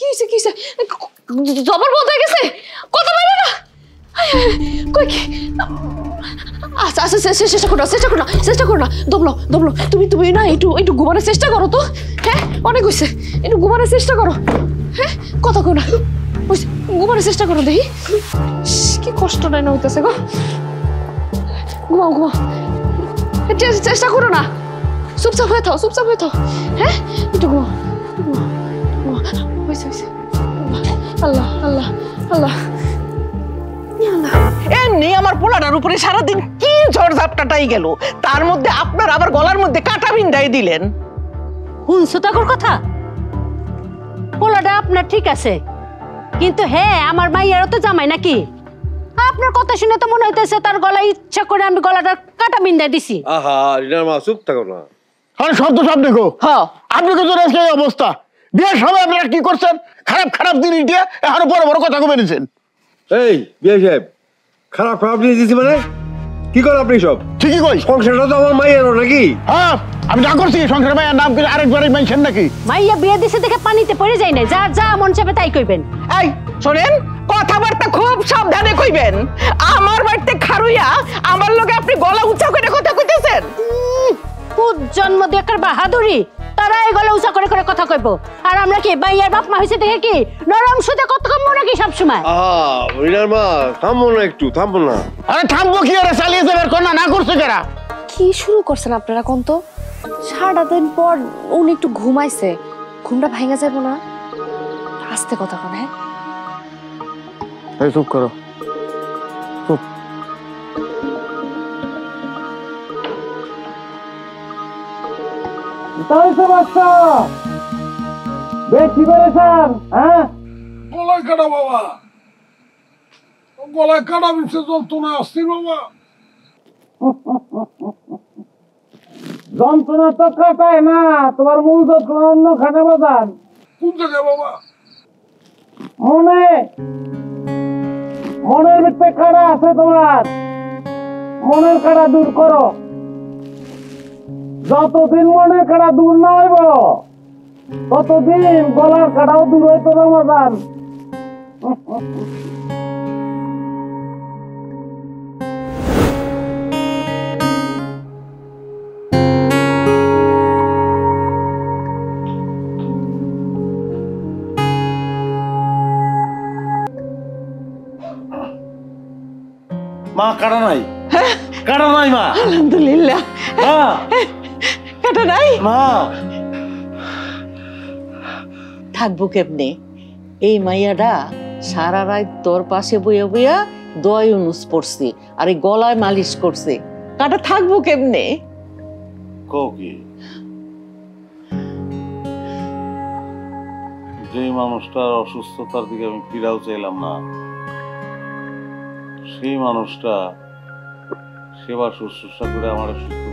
কি হইছে জবর বন্ধ হয়ে গেছে কথা বলে না কই কি আচ্ছা চেষ্টা করো না দমলো তুমি না একটু ঘুমানোর চেষ্টা করো তো হ্যাঁ অনেক হয়েছে একটু ঘুমানোর চেষ্টা করো হ্যাঁ কথা কো না ঘুমানোর চেষ্টা করো দেখি কি কষ্ট নাই না হইতেছে গো ঘুমাও চেষ্টা করো না চুপচাপ হয়ে থাও হ্যাঁ একটু ঘুমাও হয়েছে আল্লাহ এমনি আমার পোলাটার উপরে সারাদিন কি ঝড় ঝাপটাটাই গেল, তার মধ্যে আপনার আবার গলার মধ্যে কাটা বিন্দাই দিলেন। শুনছো তখন কথা? পোলাটা আপনার ঠিক আছে, কিন্তু হ্যাঁ আমার মাইয়ারও তো জামাই নাকি? আপনার কথা শুনে তো মনে হইতেছে তার গলায় ইচ্ছা করে আমি গলাটা কাটা বিন্দাই দিছি। আহা রিনার মা চুপ থাকো না। আরে শব্দ দেখো। হ্যাঁ আপনি তো আজকে এই অবস্থা, বিয়ের সময় আপনারা কি করছেন? খারাপ জিনিস দিয়ে এখনো বড় কথা কমে নিয়েছেন। এই বিয়ে সাহেব, খারাপ জিনিস দিছি মানে কি করেন আপনি সব? ঠিকই কই, সংসারটা তো আমার মাইয়ারও নাকি? হ্যাঁ আমি যা করছি সংসার মাইয়ার নাম করে আরেকবার মাইছেন নাকি? মাইয়া বিয়ে দিছে দেখে পানিতে পড়ে যায় না, যা মন চাবে তাই কইবেন। এই শোনেন, কথাবার্তা খুব সাবধানে কইবেন। আমার বাড়িতে খারুইয়া আমার লগে আপনি গলা উঁচা করে কথা কইতেছেন। খুব জন্ম দেখার বাহাদুরি, তারা এই গলা উঁচা করে কথা কইব। আর আমরা কি মাইয়ার বাপ মা হইছে দেখে কি নরম সুদে কত কম মনে কি সব সময়? রিনার মা থামবো না, একটু থামবো না। আরে থামবো কি, ওরা চালিয়ে যাবার কোন না করছে কারা? কি শুরু করছেন আপনারা কোন তো? সারাটা দিন পর উনি একটু ঘুমাইছে, ঘুমটা ভাঙা যাবো না? আস্তে কথা কোন। হ্যাঁ চুপ করো, চুপ। বেশি পেরেছেন? হ্যাঁ গলায় কাটা বাবা, গলায় কাটা মিশে যন্ত্রণা আসছি বাবা। যন্ত্রণা তো কাটায় না, তোমার মূল যন্ত্রণা অন্য খানে বাজান। কোন জায়গায় বাবা? মনের ভিতরে কাটা আছে তোমার, মনের কাটা দূর করো। যতদিন মনের কাটা দূর না হইব ততদিন গলার কাটাও দূর হইতো না বাজান। মা কাটা নাই, কাটা নাই মা। আলহামদুলিল্লাহ, কাটা নাই মা। থাকবো কেমনে? এই মাইয়াটা সারা রাত তোর পাশে বইয়া বইয়া দোয়া ইউনুস পড়ছে আর এই গলায় মালিশ করছে, কাটা থাকবো কেমনে? কও কি? যে মানুষটার অসুস্থতার দিকে আমি ফিরাও চাইলাম না, সেই মানুষটা সেবা শুশ্রূষা করে আমার সুস্থ